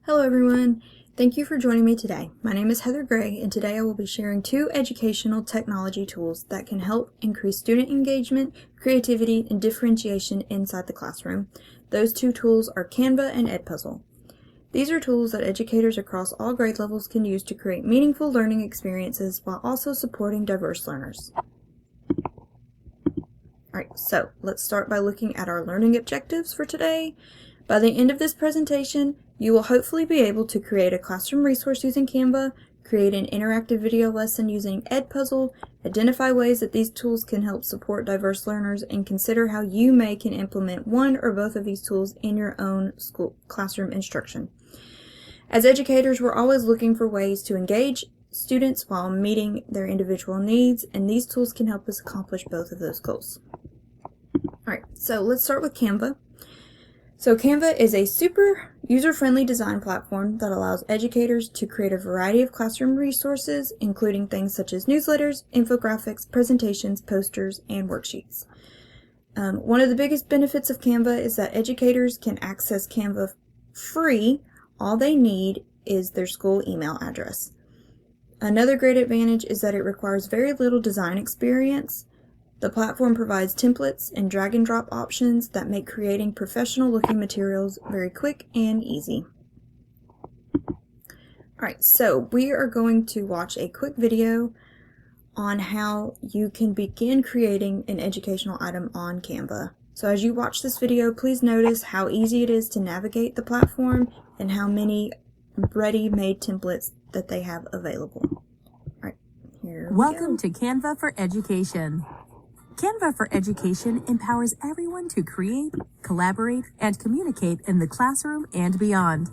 Hello everyone, thank you for joining me today. My name is Heather Gray and today I will be sharing two educational technology tools that can help increase student engagement, creativity, and differentiation inside the classroom. Those two tools are Canva and Edpuzzle. These are tools that educators across all grade levels can use to create meaningful learning experiences while also supporting diverse learners. Alright, so let's start by looking at our learning objectives for today. By the end of this presentation, you will hopefully be able to create a classroom resource using Canva, create an interactive video lesson using Edpuzzle, identify ways that these tools can help support diverse learners, and consider how you can implement one or both of these tools in your own school classroom instruction. As educators, we're always looking for ways to engage students while meeting their individual needs, and these tools can help us accomplish both of those goals. Alright, so let's start with Canva. So Canva is a super user-friendly design platform that allows educators to create a variety of classroom resources, including things such as newsletters, infographics, presentations, posters, and worksheets. One of the biggest benefits of Canva is that educators can access Canva free. All they need is their school email address. Another great advantage is that it requires very little design experience. The platform provides templates and drag and drop options that make creating professional looking materials very quick and easy. Alright, so we are going to watch a quick video on how you can begin creating an educational item on Canva. So as you watch this video, please notice how easy it is to navigate the platform and how many ready-made templates that they have available. Alright, here we Welcome go. to Canva for Education. Canva for Education empowers everyone to create, collaborate, and communicate in the classroom and beyond.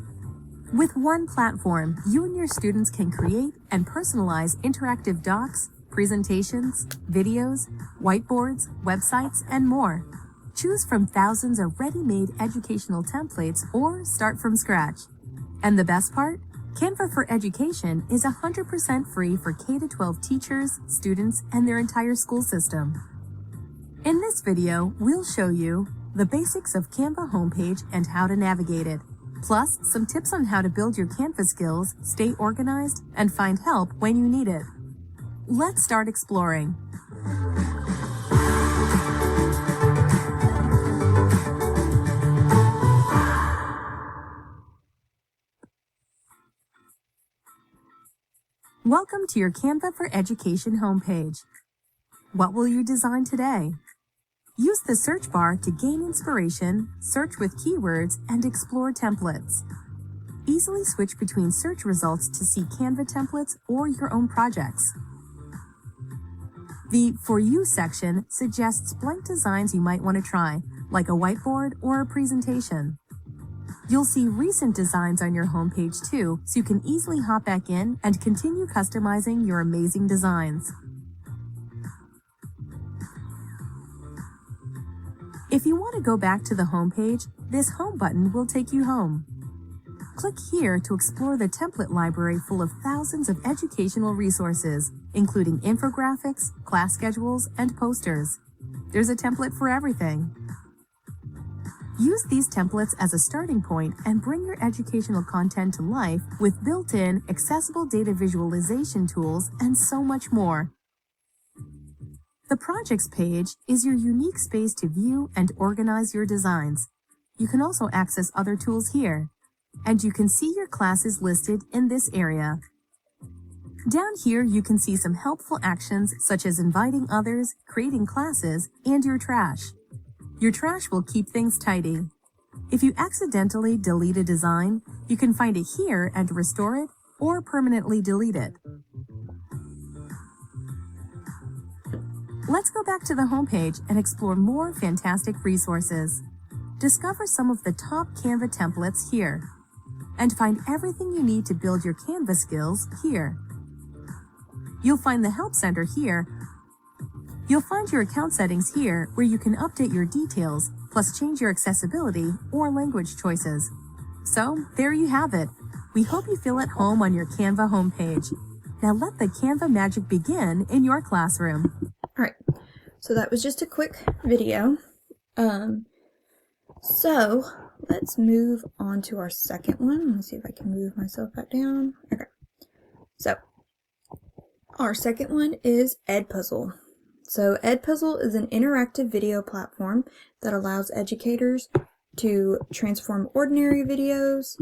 With one platform, you and your students can create and personalize interactive docs, presentations, videos, whiteboards, websites, and more. Choose from thousands of ready-made educational templates or start from scratch. And the best part? Canva for Education is 100% free for K-12 teachers, students, and their entire school system. In this video, we'll show you the basics of Canva homepage and how to navigate it, plus some tips on how to build your Canva skills, stay organized, and find help when you need it. Let's start exploring. Welcome to your Canva for Education homepage. What will you design today? Use the search bar to gain inspiration, search with keywords, and explore templates. Easily switch between search results to see Canva templates or your own projects. The For You section suggests blank designs you might want to try, like a whiteboard or a presentation. You'll see recent designs on your homepage too, so you can easily hop back in and continue customizing your amazing designs. If you want to go back to the homepage, this Home button will take you home. Click here to explore the template library full of thousands of educational resources, including infographics, class schedules, and posters. There's a template for everything. Use these templates as a starting point and bring your educational content to life with built-in, accessible data visualization tools and so much more. The Projects page is your unique space to view and organize your designs. You can also access other tools here, and you can see your classes listed in this area. Down here, you can see some helpful actions such as inviting others, creating classes, and your trash. Your trash will keep things tidy. If you accidentally delete a design, you can find it here and restore it or permanently delete it. Let's go back to the homepage and explore more fantastic resources. Discover some of the top Canva templates here, and find everything you need to build your Canva skills here. You'll find the Help Center here. You'll find your account settings here, where you can update your details, plus change your accessibility or language choices. So, there you have it. We hope you feel at home on your Canva homepage. Now let the Canva magic begin in your classroom. Alright, so that was just a quick video. So let's move on to our second one. Let me see if I can move myself back down. Okay. So, our second one is Edpuzzle. So, Edpuzzle is an interactive video platform that allows educators to transform ordinary videos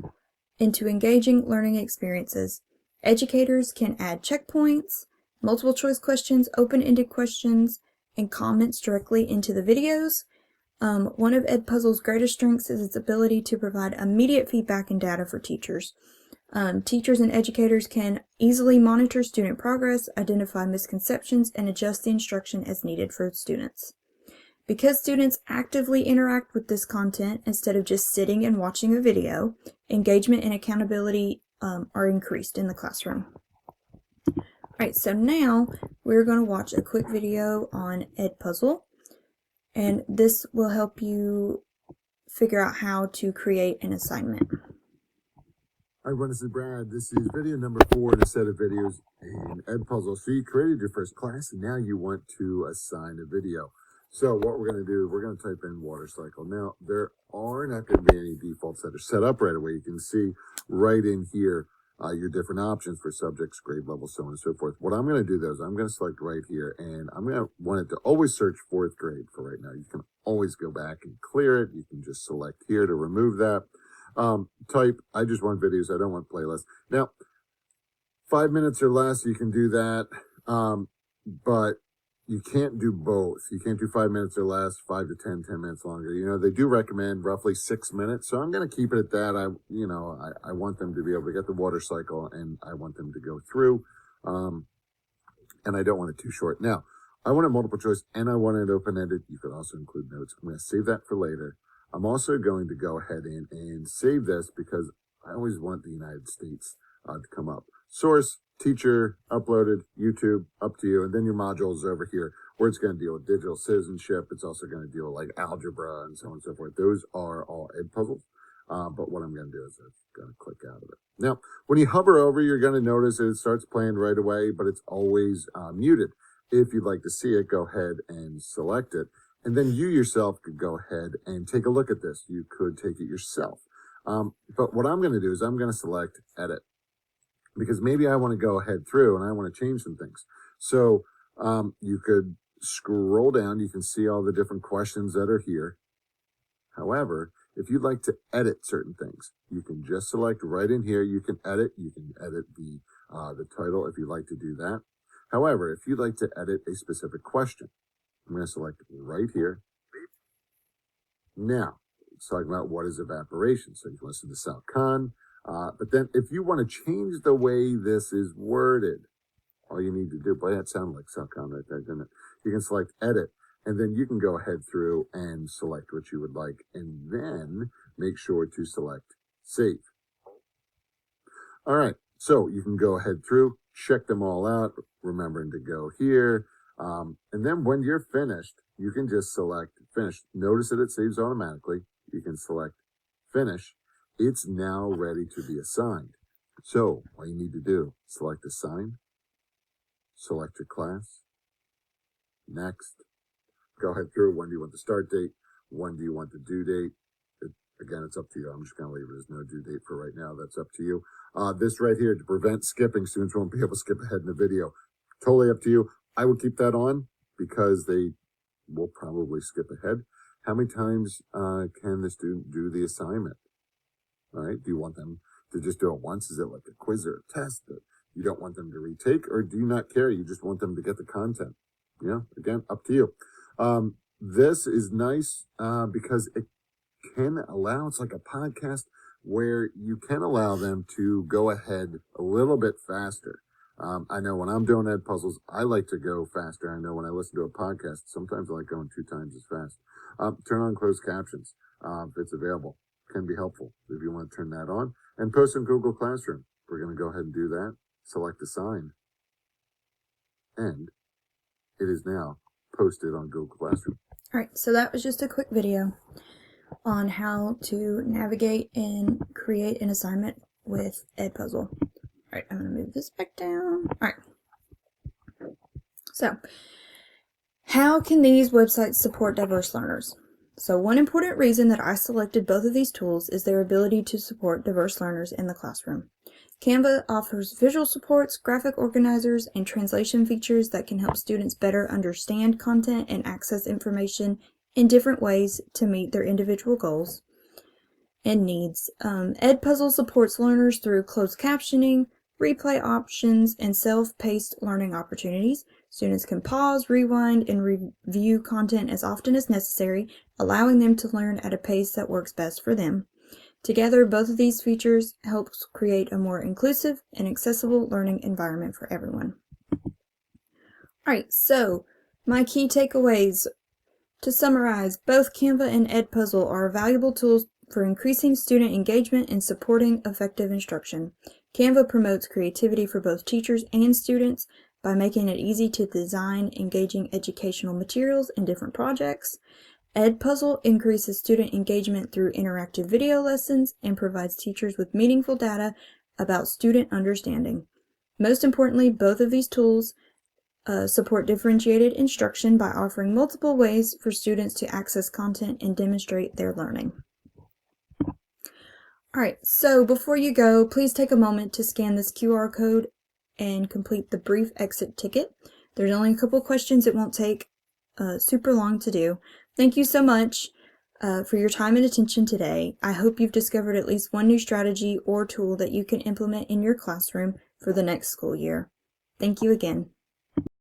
into engaging learning experiences. Educators can add checkpoints, multiple choice questions, open-ended questions, and comments directly into the videos. One of Edpuzzle's greatest strengths is its ability to provide immediate feedback and data for teachers. Teachers and educators can easily monitor student progress, identify misconceptions, and adjust the instruction as needed for students. Because students actively interact with this content instead of just sitting and watching a video, engagement and accountability are increased in the classroom. Alright, so now we're going to watch a quick video on Edpuzzle, and this will help you figure out how to create an assignment. Hi everyone, this is Brad. This is video number 4 in a set of videos in Edpuzzle. So you created your first class and now you want to assign a video. So what we're going to do, we're going to type in water cycle. Now there are not going to be any defaults that are set up right away. You can see right in here your different options for subjects, grade level, so on and so forth. What I'm going to do though is I'm going to select right here and I'm going to want it to always search 4th grade for right now. You can always go back and clear it. You can just select here to remove that. Type, I just want videos, I don't want playlists. Now, 5 minutes or less, you can do that, but you can't do both. You can't do 5 minutes or less, 5 to 10 minutes longer. You know, they do recommend roughly 6 minutes, so I'm going to keep it at that. I want them to be able to get the water cycle, and I want them to go through, and I don't want it too short. Now, I want it multiple choice, and I want it open-ended. You could also include notes. I'm going to save that for later. I'm also going to go ahead and save this because I always want the United States to come up. Source, teacher, uploaded, YouTube, up to you. And then your modules over here where it's going to deal with digital citizenship. It's also going to deal with like algebra and so on and so forth. Those are all Edpuzzles. But what I'm going to do is I'm going to click out of it. Now, when you hover over, you're going to notice that it starts playing right away, but it's always muted. If you'd like to see it, go ahead and select it. And then you yourself could go ahead and take a look at this. You could take it yourself. But what I'm going to do is I'm going to select edit because maybe I want to go ahead through and I want to change some things. So you could scroll down. You can see all the different questions that are here. However, if you'd like to edit certain things, you can just select right in here. You can edit. You can edit the title if you'd like to do that. However, if you'd like to edit a specific question, I'm going to select right here. Now, it's talking about what is evaporation. So you can listen to Sal Khan. But then if you want to change the way this is worded, all you need to do, boy, that sounded like Sal Khan right there, didn't it? You can select edit, and then you can go ahead through and select what you would like, and then make sure to select save. All right, so you can go ahead through, check them all out, remembering to go here. And then when you're finished, you can just select finish. Notice that it saves automatically. You can select finish. It's now ready to be assigned. So all you need to do, select assign, select your class, next, go ahead through. When do you want the start date? When do you want the due date? Again, it's up to you. I'm just going to leave it as no due date for right now. That's up to you. This right here, to prevent skipping, students won't be able to skip ahead in the video. Totally up to you. I would keep that on because they will probably skip ahead. How many times can the student do the assignment? All right. Do you want them to just do it once? Is it like a quiz or a test that you don't want them to retake, or do you not care? You just want them to get the content? Yeah. Again, up to you. This is nice because it can allow, it's like a podcast where you can allow them to go ahead a little bit faster. I know when I'm doing Edpuzzles, I like to go faster. I know when I listen to a podcast, sometimes I like going 2 times as fast. Turn on closed captions if it's available. Can be helpful if you want to turn that on. And post in Google Classroom. We're going to go ahead and do that. Select assign. And it is now posted on Google Classroom. Alright, so that was just a quick video on how to navigate and create an assignment with Edpuzzle. Alright, I'm going to move this back down. Alright. So, how can these websites support diverse learners? So one important reason that I selected both of these tools is their ability to support diverse learners in the classroom. Canva offers visual supports, graphic organizers, and translation features that can help students better understand content and access information in different ways to meet their individual goals and needs. Edpuzzle supports learners through closed captioning, replay options, and self-paced learning opportunities. Students can pause, rewind, and review content as often as necessary, allowing them to learn at a pace that works best for them. Together, both of these features help create a more inclusive and accessible learning environment for everyone. Alright, so my key takeaways. To summarize, both Canva and Edpuzzle are valuable tools for increasing student engagement and supporting effective instruction. Canva promotes creativity for both teachers and students by making it easy to design engaging educational materials in different projects. Edpuzzle increases student engagement through interactive video lessons and provides teachers with meaningful data about student understanding. Most importantly, both of these tools support differentiated instruction by offering multiple ways for students to access content and demonstrate their learning. Alright, so before you go, please take a moment to scan this QR code and complete the brief exit ticket. There's only a couple questions. It won't take super long to do. Thank you so much for your time and attention today. I hope you've discovered at least one new strategy or tool that you can implement in your classroom for the next school year. Thank you again.